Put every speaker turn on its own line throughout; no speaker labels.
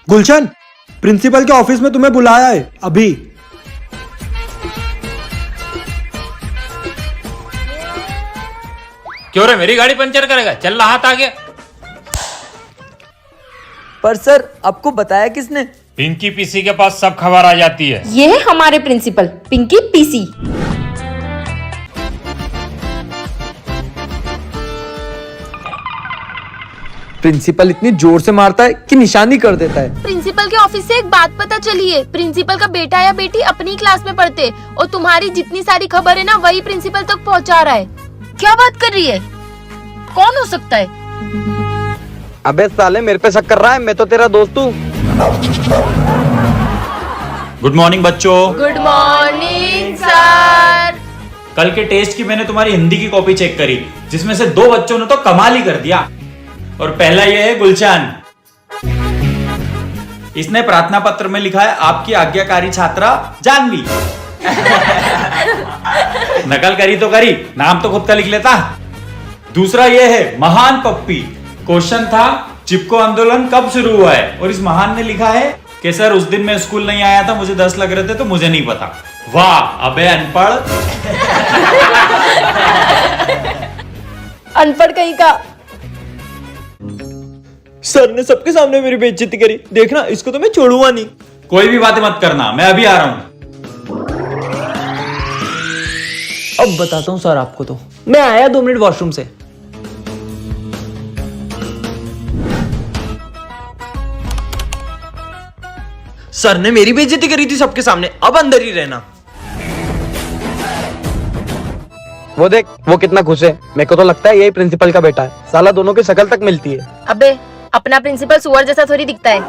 गुलशन, principal के office में तुम्हें बुलाया है अभी।
क्यों रे, मेरी गाड़ी पंचर करेगा? चल रहा हाथ आगे।
पर सर, आपको बताया किसने?
पिंकी पीसी के पास सब खबर आ जाती है।
ये है हमारे प्रिंसिपल पिंकी पीसी।
प्रिंसिपल इतनी जोर से मारता है कि निशानी कर देता है।
प्रिंसिपल के ऑफिस से एक बात पता चली है, प्रिंसिपल का बेटा या बेटी अपनी क्लास में पढ़ते और तुम्हारी जितनी सारी खबर है ना वही प्रिंसिपल तक पहुंचा रहा है। क्या बात कर रही है? कौन हो सकता है?
अबे साले, मेरे पे शक कर रहा है? मैं तो तेरा दोस्त हूँ।
गुड मॉर्निंग बच्चों।
Good morning sir.
कल के टेस्ट की मैंने तुम्हारी हिंदी की कॉपी चेक करी, जिसमें से 2 बच्चों ने तो कमाल ही कर दिया। और पहला ये है गुलशन। इसने प्रार्थना पत्र में लिखा है आपकी आज्ञाकारी छात्रा जानवी। नकल करी तो करी, नाम तो खुद का लिख लेता। दूसरा ये है महान पप्पी। क्वेश्चन था चिपको आंदोलन कब शुरू हुआ है, और इस महान ने लिखा है कि सर उस दिन मैं स्कूल नहीं आया था, मुझे 10 लग रहे थे तो मुझे नहीं पता। वाह अबे अनपढ़।
अनपढ़ कहीं का।
सर ने सबके सामने मेरी बेइज्जती करी, देखना इसको तो मैं छोड़ूंगा नहीं।
कोई भी बातें मत करना, मैं अभी आ रहा हूं।
अब बताता हूँ सर आपको, तो मैं आया 2 मिनट वॉशरूम से। सर ने मेरी बेइज्जती करी थी सबके सामने, अब अंदर ही रहना।
वो देख, वो कितना खुश है। मेरे को तो लगता है यही प्रिंसिपल का बेटा है। साला दोनों की शक्ल तक मिलती है।
अबे अपना प्रिंसिपल सुअर जैसा थोड़ी दिखता है।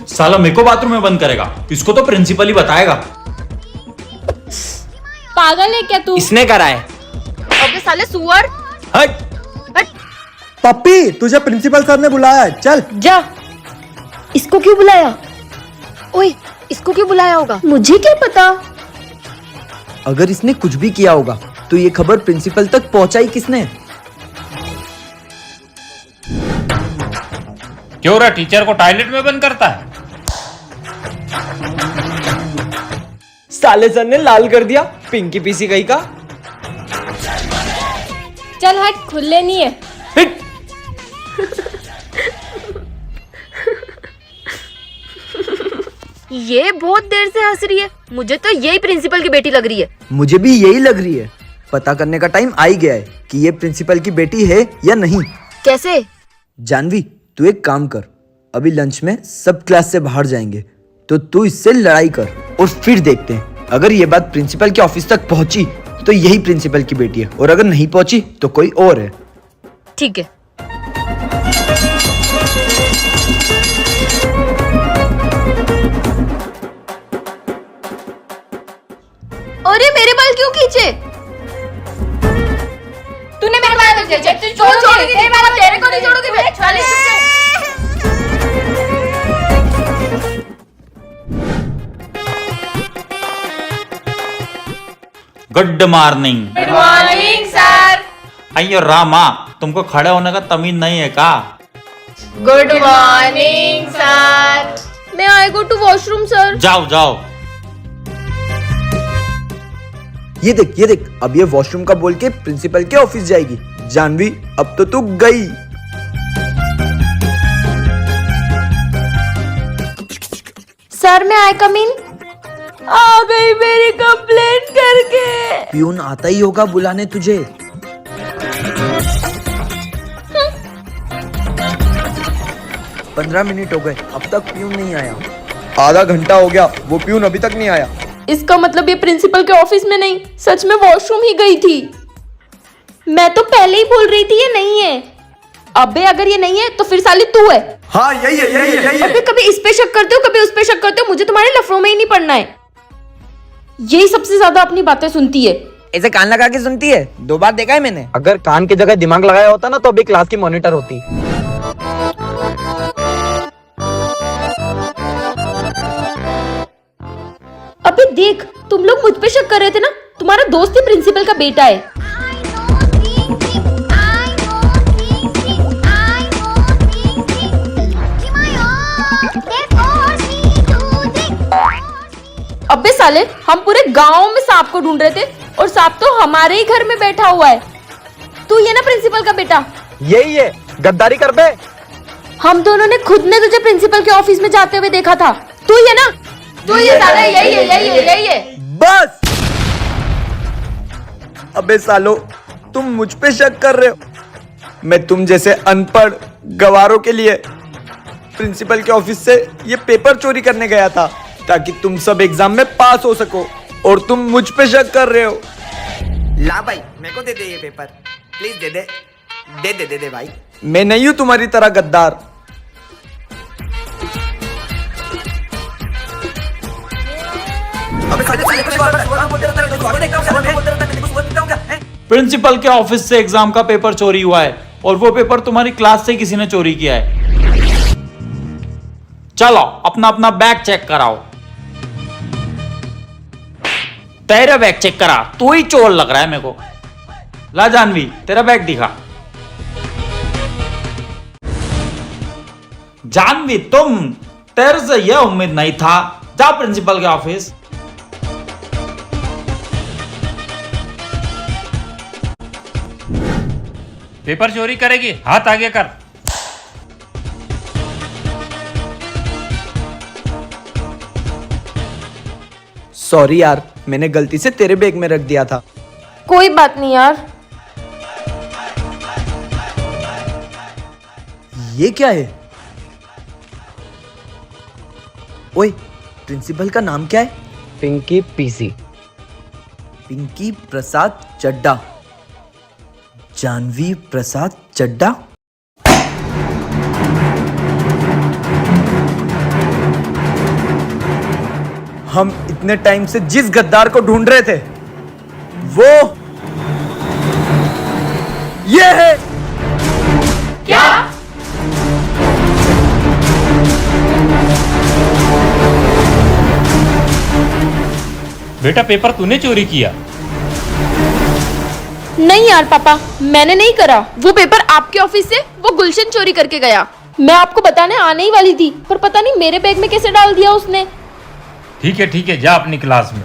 साला मेरे को बाथरूम में बंद करेगा, इसको तो प्रिंसिपल ही बताएगा।
पागल है क्या तू?
इसने करा है।
अबे साले सुअर।
हट।
पप्पी, तुझे प्रिंसिपल सर ने बुलाया है, चल।
जा। इसको क्यों बुलाया?
ओए, इसको क्यों बुलाया होगा?
मुझे क्या पता।
अगर इसने कुछ भी किया होगा तो ये खबर प्रिंसिपल तक पहुंचाई किसने?
क्यों रे, टीचर को टॉयलेट में बंद करता है?
साले सर ने लाल कर दिया, पिंकी पीसी कहीं का।
चल हट, खुले नहीं है।
हिट।
ये बहुत देर से हंस रही है, मुझे तो यही प्रिंसिपल की बेटी लग रही है।
मुझे भी यही लग रही है। पता करने का टाइम आ ही गया है कि ये प्रिंसिपल की बेटी है या नहीं।
कैसे?
जानवी, तू एक काम कर, अभी लंच में सब क्लास से बाहर जाएंगे, तो तू इससे लड़ाई कर और फिर देखते हैं। अगर ये बात प्रिंसिपल के ऑफिस तक पहुंची तो यही प्रिंसिपल की बेटी है, और अगर नहीं पहुंची तो कोई और है।
ठीक है। अरे मेरे बाल क्यों खींचे?
तूने मेरे बाल खींचे।
छोड़ूंगी तेरे बाल, तेरे को नहीं छोड़ूंगी मैं। चल
good morning.
Good morning sir.
अयो रामा, तुमको खड़े होने का तमीज नहीं है का?
Good morning sir. मैं आई गो टू वॉशरूम सर।
जाओ जाओ।
ये देख, अब ये वॉशरूम का बोल के प्रिंसिपल के ऑफिस जाएगी। जानवी, अब तो तू गई।
सर मैं आई कम इन? आ गई मेरी कंप्लेंट करके।
प्यून आता ही होगा बुलाने तुझे। पंद्रह मिनट हो गए, अब तक प्यून नहीं आया। आधा घंटा हो गया, वो प्यून अभी तक नहीं आया।
इसका मतलब ये प्रिंसिपल के ऑफिस में नहीं, सच में वॉशरूम ही गई थी। मैं तो पहले ही बोल रही थी ये नहीं है। अबे अगर ये नहीं है तो फिर साली तू है।
हाँ यही है।
अबे कभी इस पे शक करते हो, कभी उस पे शक करते हो। मुझे तुम्हारे लफड़ों में ही नहीं पड़ना है। यही सबसे ज्यादा अपनी बातें सुनती है।
ऐसे कान लगा के सुनती है, 2 बार देखा है मैंने।
अगर कान की जगह दिमाग लगाया होता ना तो अभी क्लास की मॉनिटर होती।
अबे देख, तुम लोग मुझ पे शक कर रहे थे ना, तुम्हारा दोस्त ही प्रिंसिपल का बेटा है। अबे साले, हम पूरे गांव में सांप को ढूंढ रहे थे और सांप तो हमारे ही घर में बैठा हुआ है। तू ये ना प्रिंसिपल का बेटा?
यही है, गद्दारी कर बे।
हम दोनों ने खुद ने तुझे प्रिंसिपल के ऑफिस में जाते हुए देखा था। तू ये ना? तू ये साला, यही है।
बस। अबे सालो, तुम मुझ पे शक कर रहे हो? मैं तुम जैसे अनपढ़ गवारों के लिए प्रिंसिपल के ऑफिस से ये पेपर चोरी करने गया था ताकि तुम सब एग्जाम में पास हो सको, और तुम मुझ पे शक कर रहे हो।
ला भाई, मेरे को दे दे ये पेपर, प्लीज दे दे भाई।
मैं नहीं हूं तुम्हारी तरह गद्दार।
प्रिंसिपल के ऑफिस से एग्जाम का पेपर चोरी हुआ है और वो पेपर तुम्हारी क्लास से किसी ने चोरी किया है। चलो अपना अपना बैग चेक कराओ। तेरा बैग चेक करा, तू ही चोर लग रहा है मेरे को। ला जानवी, तेरा बैग दिखा। जानवी, तुम, तेरे से यह उम्मीद नहीं था। जा प्रिंसिपल के ऑफिस।
पेपर चोरी करेगी, हाथ आगे कर।
सॉरी यार, मैंने गलती से तेरे बैग में रख दिया था।
कोई बात नहीं यार।
ये क्या है? ओए, प्रिंसिपल का नाम क्या है?
पिंकी पीसी।
पिंकी प्रसाद चड्डा। जानवी प्रसाद चड्डा। हम इतने टाइम से जिस गद्दार को ढूंढ रहे थे वो ये है।
क्या?
बेटा पेपर तूने चोरी किया?
नहीं यार पापा, मैंने नहीं करा। वो पेपर आपके ऑफिस से वो गुलशन चोरी करके गया। मैं आपको बताने आने ही वाली थी, पर पता नहीं मेरे बैग में कैसे डाल दिया उसने।
ठीक है जा अपनी क्लास में।